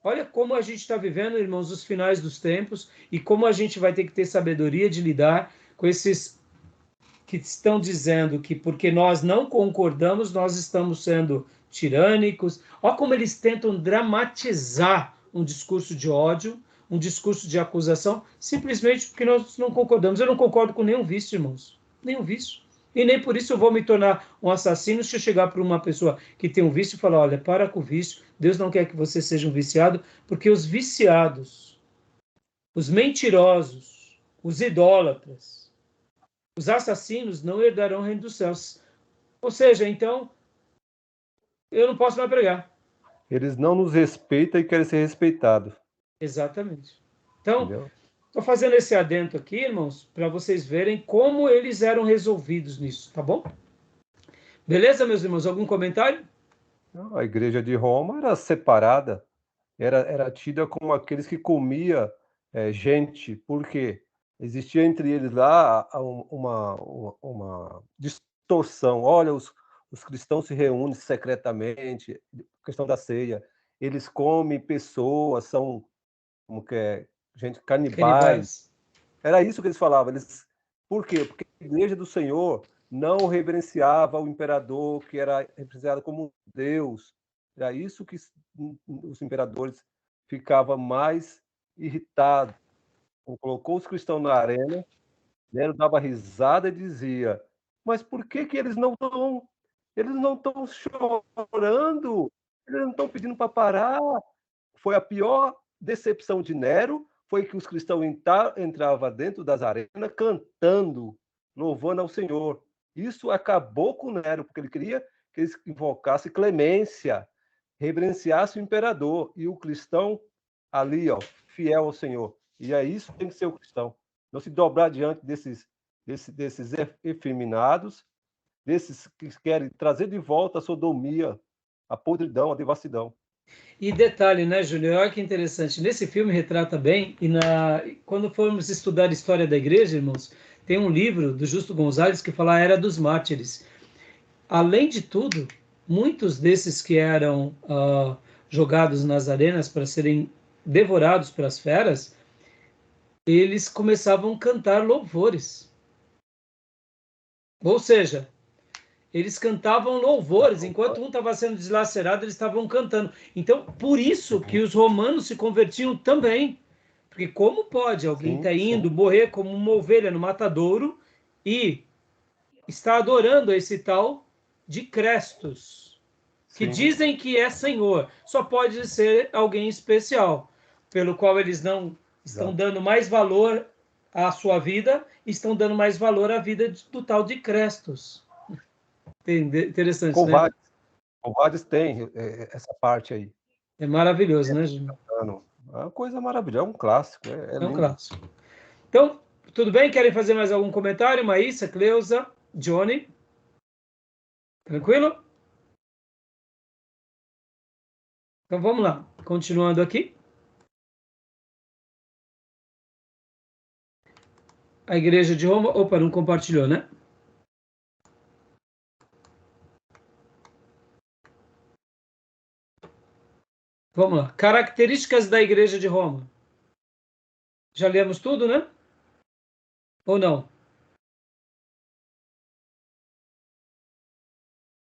olha como a gente está vivendo, irmãos, os finais dos tempos e como a gente vai ter que ter sabedoria de lidar com esses que estão dizendo que porque nós não concordamos, nós estamos sendo tirânicos. Olha como eles tentam dramatizar um discurso de ódio, um discurso de acusação, simplesmente porque nós não concordamos. Eu não concordo com nenhum vício, irmãos. Nenhum vício. E nem por isso eu vou me tornar um assassino se eu chegar para uma pessoa que tem um vício e falar, olha, para com o vício, Deus não quer que você seja um viciado, porque os viciados, os mentirosos, os idólatras, os assassinos não herdarão o reino dos céus. Ou seja, então, eu não posso mais pregar. Eles não nos respeitam e querem ser respeitados. Exatamente. Então, Entendeu? estou fazendo esse adendo aqui, irmãos, para vocês verem como eles eram resolvidos nisso, tá bom? Beleza, meus irmãos? Algum comentário? A igreja de Roma era separada, era tida como aqueles que comia gente, porque existia entre eles lá uma distorção. Olha, os cristãos se reúnem secretamente, questão da ceia, eles comem pessoas, são como que é, gente canibais. Canibais. Era isso que eles falavam. Por quê? Porque a igreja do Senhor não reverenciava o imperador, que era representado como Deus. Era isso que os imperadores ficavam mais irritados. Colocou os cristãos na arena, Nero dava risada e dizia: Mas por que eles não estão chorando? Eles não estão pedindo para parar. Foi a pior decepção de Nero, foi que os cristãos entravam dentro das arenas cantando, louvando ao Senhor. Isso acabou com Nero, porque ele queria que eles invocassem clemência, reverenciassem o imperador. E o cristão ali, ó, fiel ao Senhor. E é isso que tem que ser o cristão. Não se dobrar diante desses efeminados, desses que querem trazer de volta a sodomia, a podridão, a devassidão. E detalhe, né, Júlio? Olha que interessante. Nesse filme retrata bem, quando formos estudar a história da igreja, irmãos, tem um livro do Justo Gonzalez que fala a Era dos Mártires. Além de tudo, muitos desses que eram jogados nas arenas para serem devorados pelas feras, eles começavam a cantar louvores. Ou seja, eles cantavam louvores, enquanto um estava sendo deslacerado, eles estavam cantando. Então, por isso que os romanos se convertiam também. Porque como pode alguém estar indo morrer como uma ovelha no matadouro e está adorando esse tal de Crestos, que dizem que é Senhor? Só pode ser alguém especial, pelo qual eles não estão dando mais valor à sua vida, estão dando mais valor à vida do tal de Crestos. Interessante, Covardes. Né? Covardes tem essa parte aí. É maravilhoso, né, Júnior? É uma coisa maravilhosa, é um clássico. É um clássico. Então, tudo bem? Querem fazer mais algum comentário? Maísa, Cleusa, Johnny? Tranquilo? Então vamos lá. Continuando aqui. A igreja de Roma... Opa, não compartilhou, né? Vamos lá. Características da igreja de Roma. Já lemos tudo, né? Ou não?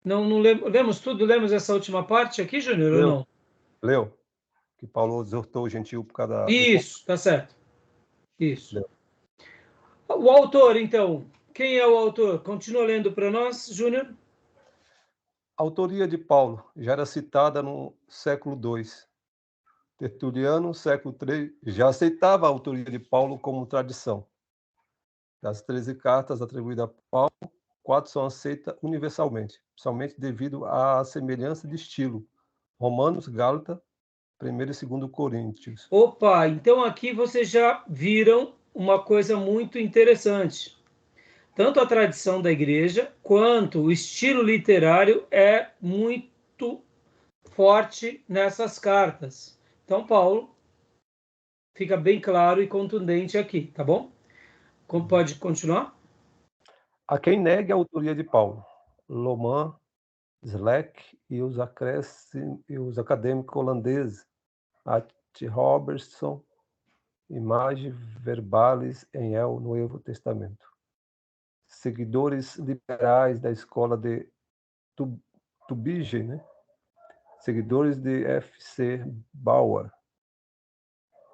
Não lemos tudo? Lemos essa última parte aqui, Júnior, ou não? Leu. Que Paulo exortou o gentil por causa da... Isso, tá certo. Isso. Leu. O autor, então. Quem é o autor? Continua lendo para nós, Júnior. A autoria de Paulo já era citada no século II. Tertuliano, século III, já aceitava a autoria de Paulo como tradição. Das 13 cartas atribuídas a Paulo, 4 são aceitas universalmente, principalmente devido à semelhança de estilo. Romanos, Gálatas, 1º e 2º Coríntios. Opa, então aqui vocês já viram uma coisa muito interessante. Tanto a tradição da igreja, quanto o estilo literário é muito forte nessas cartas. Então, Paulo fica bem claro e contundente aqui, tá bom? Pode continuar? A quem negue a autoria de Paulo, Loman, Slack e os acadêmicos holandeses, At Robertson, Image Verbalis em El Novo Testamento. Seguidores liberais da escola de Tubige, né? Seguidores de F.C. Bauer,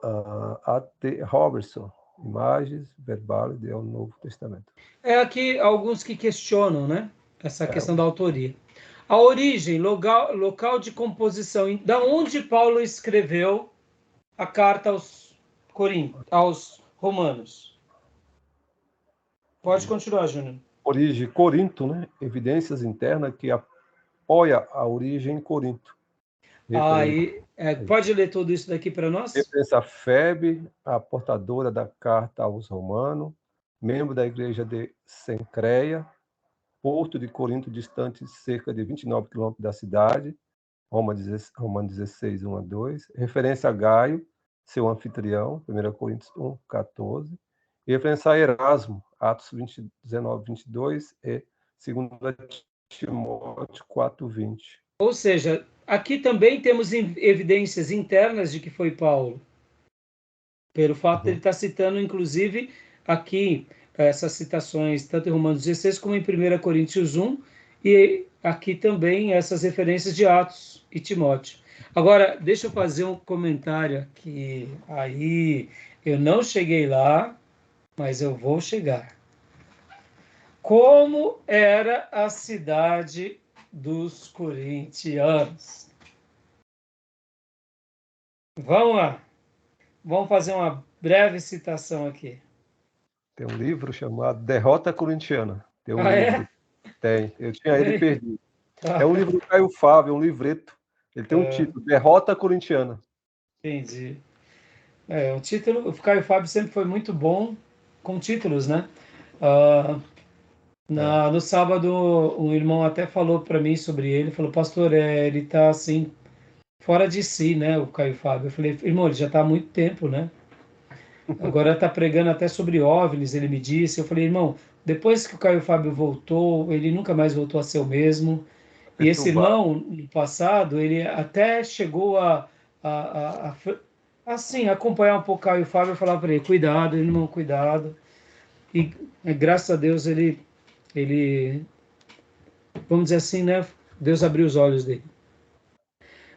A.T. Robertson, Imagens Verbais do Novo Testamento. É aqui alguns que questionam, né? Essa questão da autoria. A origem, local de composição, da onde Paulo escreveu a carta aos Romanos. Pode continuar, Júnior. Origem Corinto, né? Evidências internas que apoia a origem em Corinto. Pode ler tudo isso daqui para nós? Referência a Febe, a portadora da carta aos Romanos, membro da igreja de Cencreia, porto de Corinto, distante cerca de 29 quilômetros da cidade, Romanos 16, 1 a 2. Referência a Gaio, seu anfitrião, 1 Coríntios 1, 14. E referência a Erasmo, Atos 19, 22 e 2 Timóteo 4, 20. Ou seja, aqui também temos evidências internas de que foi Paulo. Pelo fato de ele estar citando, inclusive, aqui, essas citações, tanto em Romanos 16 como em 1 Coríntios 1, e aqui também essas referências de Atos e Timóteo. Agora, deixa eu fazer um comentário aqui. Aí, eu não cheguei lá, mas eu vou chegar. Como era a cidade dos corintianos? Vamos lá. Vamos fazer uma breve citação aqui. Tem um livro chamado Derrota Corintiana. Tem um livro. É? Tem. Eu tinha ele perdido. Tá. É um livro do Caio Fábio, é um livreto. Ele tem um título, Derrota Corintiana. Entendi. O título, o Caio Fábio sempre foi muito bom com títulos, né? No sábado, um irmão até falou para mim sobre ele, falou, pastor, ele tá assim, fora de si, né, o Caio Fábio. Eu falei, irmão, ele já está há muito tempo, né? Agora está pregando até sobre OVNIs, ele me disse. Eu falei, irmão, depois que o Caio Fábio voltou, ele nunca mais voltou a ser o mesmo. E esse Perturbado. irmão, no passado, ele até chegou assim, acompanhar um pouco o Caio Fábio e falar para ele, cuidado, irmão, cuidado. E graças a Deus ele, vamos dizer assim, né? Deus abriu os olhos dele.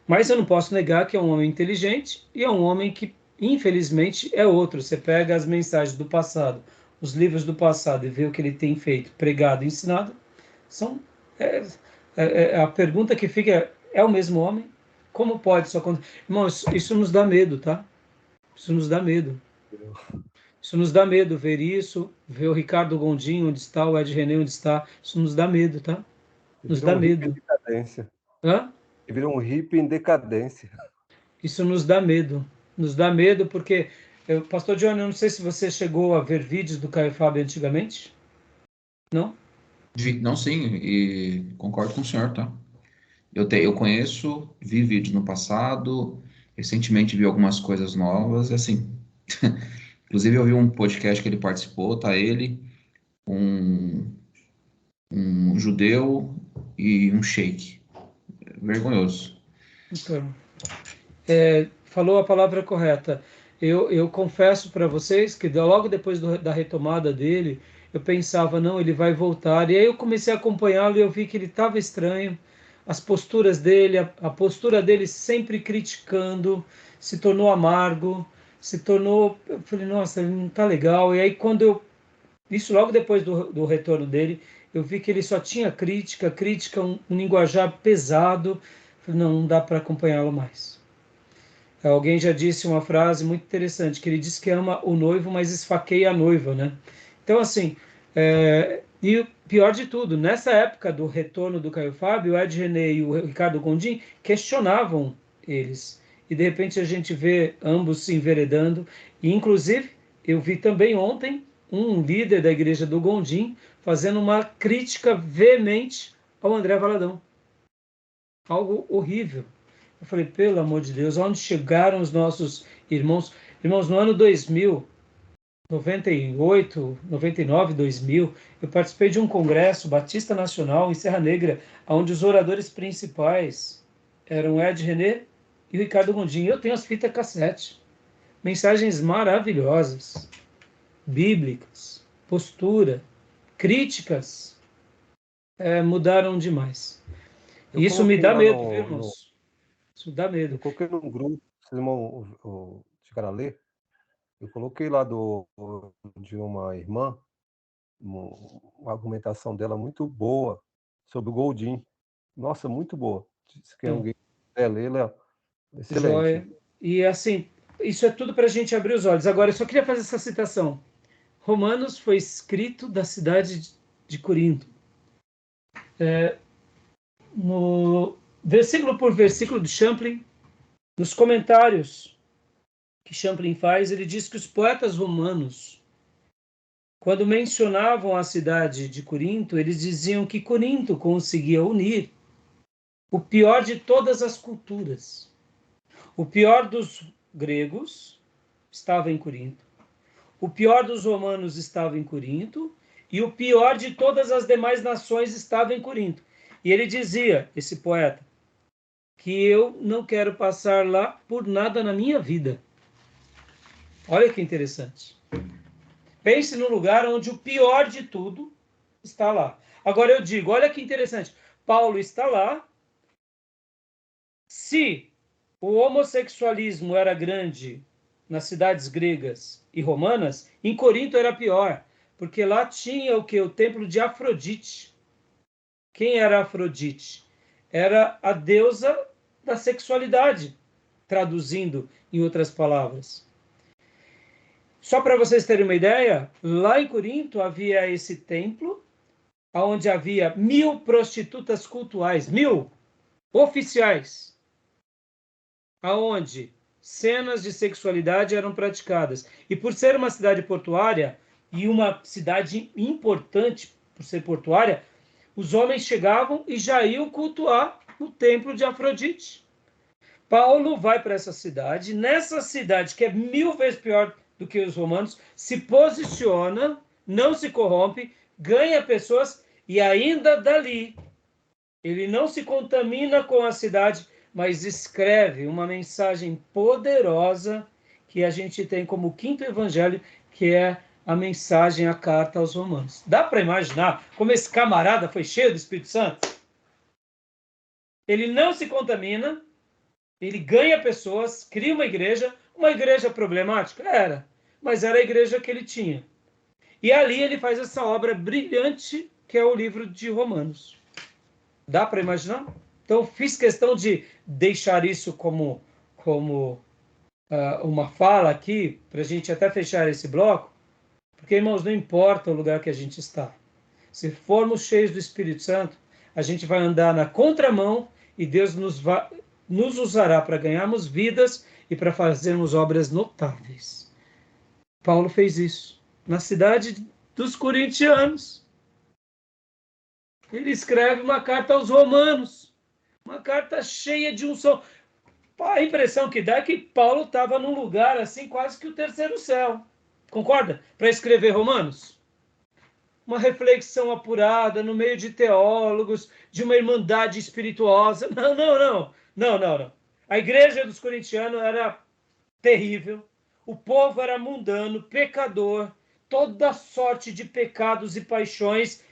Mas eu não posso negar que é um homem inteligente e é um homem que, infelizmente, é outro. Você pega as mensagens do passado, os livros do passado e vê o que ele tem feito, pregado e ensinado, são... a pergunta que fica é o mesmo homem? Como pode isso acontecer? Irmãos, isso nos dá medo, tá? Isso nos dá medo. Isso nos dá medo ver isso, ver o Ricardo Gondim onde está, o Ed René onde está. Isso nos dá medo, tá? Nos Virou dá um hippie em medo. decadência. Hã? Virou um hippie em decadência. Isso nos dá medo. Nos dá medo porque, Pastor Johnny, eu não sei se você chegou a ver vídeos do Caio Fábio antigamente. Não? Não, sim, e concordo com o senhor, tá? Eu conheço, vi vídeos no passado, recentemente vi algumas coisas novas, e assim. Inclusive, eu vi um podcast que ele participou, tá ele, um, um judeu e um sheik. Vergonhoso. Então, falou a palavra correta. Eu confesso para vocês que logo depois da retomada dele, eu pensava, não, ele vai voltar. E aí eu comecei a acompanhá-lo e eu vi que ele estava estranho. As posturas dele, a postura dele sempre criticando, se tornou amargo, se tornou. Eu falei, nossa, ele não está legal. E aí, isso logo depois do retorno dele, eu vi que ele só tinha crítica, um linguajar pesado. Eu falei, não, não dá para acompanhá-lo mais. Alguém já disse uma frase muito interessante, que ele diz que ama o noivo, mas esfaqueia a noiva, né? Então, assim, e o pior de tudo, nessa época do retorno do Caio Fábio, o Ed René e o Ricardo Gondim questionavam eles. E, de repente, a gente vê ambos se enveredando. E, inclusive, eu vi também ontem um líder da igreja do Gondim fazendo uma crítica veemente ao André Valadão. Algo horrível. Eu falei, pelo amor de Deus, onde chegaram os nossos irmãos? Irmãos, no ano 2000, 98, 99, 2000, eu participei de um congresso Batista Nacional em Serra Negra, onde os oradores principais eram Ed René e o Ricardo Gondim. Eu tenho as fitas cassete. Mensagens maravilhosas, bíblicas, postura, críticas, mudaram demais. Eu E isso me coloquei dá lá medo, viu, irmãos? Isso dá medo. eu coloquei num grupo, vocês vão chegar a ler. Eu coloquei lá de uma irmã, uma argumentação dela muito boa sobre o Goldin. Nossa, muito boa. Se quem Então, alguém quiser ler, ela é excelente. joia. E assim, isso é tudo para a gente abrir os olhos. Agora, eu só queria fazer essa citação. Romanos foi escrito da cidade de Corinto. No versículo por versículo de Champlin, nos comentários que Champlin faz, ele diz que os poetas romanos, quando mencionavam a cidade de Corinto, eles diziam que Corinto conseguia unir o pior de todas as culturas. O pior dos gregos estava em Corinto. O pior dos romanos estava em Corinto e o pior de todas as demais nações estava em Corinto. E ele dizia, esse poeta, que eu não quero passar lá por nada na minha vida. Olha que interessante. Pense no lugar onde o pior de tudo está lá. Agora eu digo, olha que interessante. Paulo está lá. Se o homossexualismo era grande nas cidades gregas e romanas, em Corinto era pior. porque lá tinha o que? O templo de Afrodite. Quem era Afrodite? Era a deusa da sexualidade, traduzindo em outras palavras. Só para vocês terem uma ideia, lá em Corinto havia esse templo, onde havia 1000 prostitutas cultuais, 1000 oficiais, aonde cenas de sexualidade eram praticadas. E por ser uma cidade portuária, e uma cidade importante por ser portuária, os homens chegavam e já iam cultuar no templo de Afrodite. Paulo vai para essa cidade, nessa cidade que é 1000 vezes pior do que os romanos, se posiciona, não se corrompe, ganha pessoas e ainda dali ele não se contamina com a cidade, mas escreve uma mensagem poderosa que a gente tem como quinto evangelho, que é a mensagem, a carta aos romanos. Dá para imaginar como esse camarada foi cheio do Espírito Santo? Ele não se contamina, ele ganha pessoas, cria uma igreja problemática? Era, mas era a igreja que ele tinha. E ali ele faz essa obra brilhante, que é o livro de Romanos. Dá para imaginar? Então, fiz questão de deixar isso como uma fala aqui, para a gente até fechar esse bloco, porque, irmãos, não importa o lugar que a gente está. Se formos cheios do Espírito Santo, a gente vai andar na contramão e Deus nos usará para ganharmos vidas e para fazermos obras notáveis. Paulo fez isso na cidade dos corintianos. Ele escreve uma carta aos romanos, uma carta cheia de unção. A impressão que dá é que Paulo estava num lugar assim, quase que o terceiro céu. Concorda? Para escrever Romanos. Uma reflexão apurada no meio de teólogos, de uma irmandade espirituosa. Não. A igreja dos corintianos era terrível. O povo era mundano, pecador, toda sorte de pecados e paixões.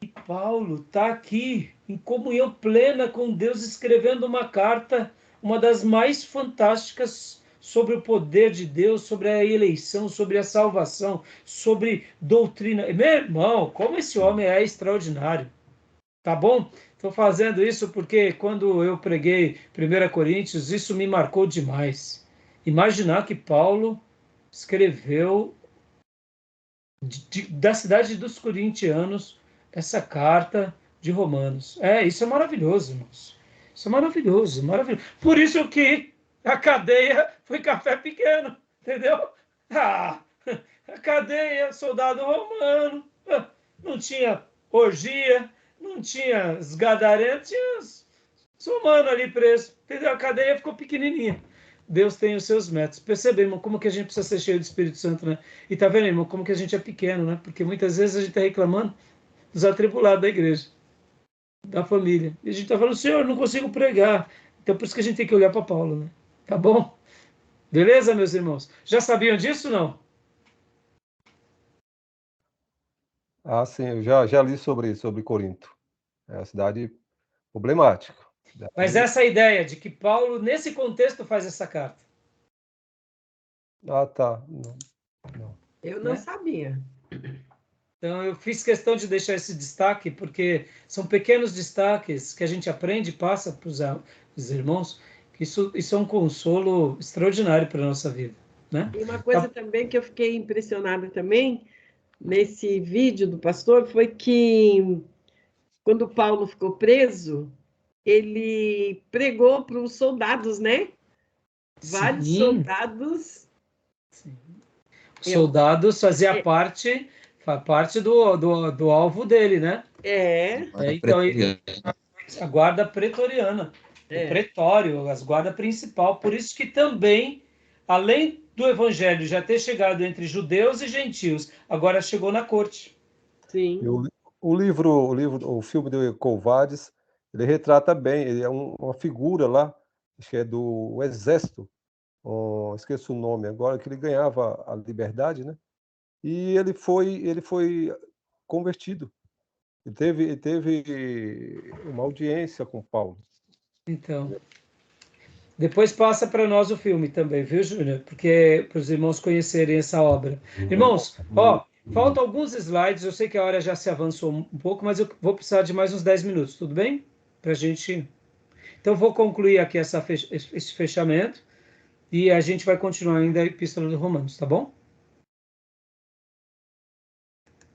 E Paulo está aqui, em comunhão plena com Deus, escrevendo uma carta, uma das mais fantásticas sobre o poder de Deus, sobre a eleição, sobre a salvação, sobre doutrina. Meu irmão, como esse homem é extraordinário. Tá bom? Estou fazendo isso porque quando eu preguei 1 Coríntios, isso me marcou demais. Imaginar que Paulo escreveu da cidade dos corintianos essa carta de Romanos. Isso é maravilhoso, irmãos. Isso é maravilhoso, maravilhoso. Por isso que a cadeia foi café pequeno, entendeu? A cadeia, soldado romano, não tinha orgia, não tinha os gadarenos, tinha os romanos ali presos, entendeu? A cadeia ficou pequenininha. Deus tem os seus métodos. Percebe, irmão, como que a gente precisa ser cheio do Espírito Santo, né? E tá vendo, irmão, como que a gente é pequeno, né? Porque muitas vezes a gente está reclamando dos atribulados da igreja, da família. E a gente está falando, Senhor, não consigo pregar. Então, por isso que a gente tem que olhar para Paulo, né? Tá bom? Beleza, meus irmãos? Já sabiam disso, não? Ah, sim, eu já li sobre Corinto. É uma cidade problemática. Mas essa ideia de que Paulo, nesse contexto, faz essa carta. Ah, tá. Não. Eu não sabia. Então, eu fiz questão de deixar esse destaque, porque são pequenos destaques que a gente aprende e passa para os irmãos, que isso é um consolo extraordinário para a nossa vida. Né? E uma coisa também que eu fiquei impressionada também, nesse vídeo do pastor, foi que quando Paulo ficou preso, ele pregou para os soldados, né? Vários soldados. Sim. Soldados fazia parte do alvo dele, né? Então, a guarda pretoriana, o pretório, as guardas principal. Por isso que também, além do evangelho já ter chegado entre judeus e gentios, agora chegou na corte. Sim. O filme do Covardes, ele retrata bem, ele é uma figura lá, acho que é do exército, esqueço o nome agora, que ele ganhava a liberdade, né? E ele foi convertido. Ele teve uma audiência com Paulo. Então, depois passa para nós o filme também, viu, Júnior? Porque para os irmãos conhecerem essa obra. Irmãos, Faltam alguns slides, eu sei que a hora já se avançou um pouco, mas eu vou precisar de mais uns 10 minutos, tudo bem? Para a gente... Então, vou concluir aqui esse fechamento e a gente vai continuar ainda a Epístola de Romanos, tá bom?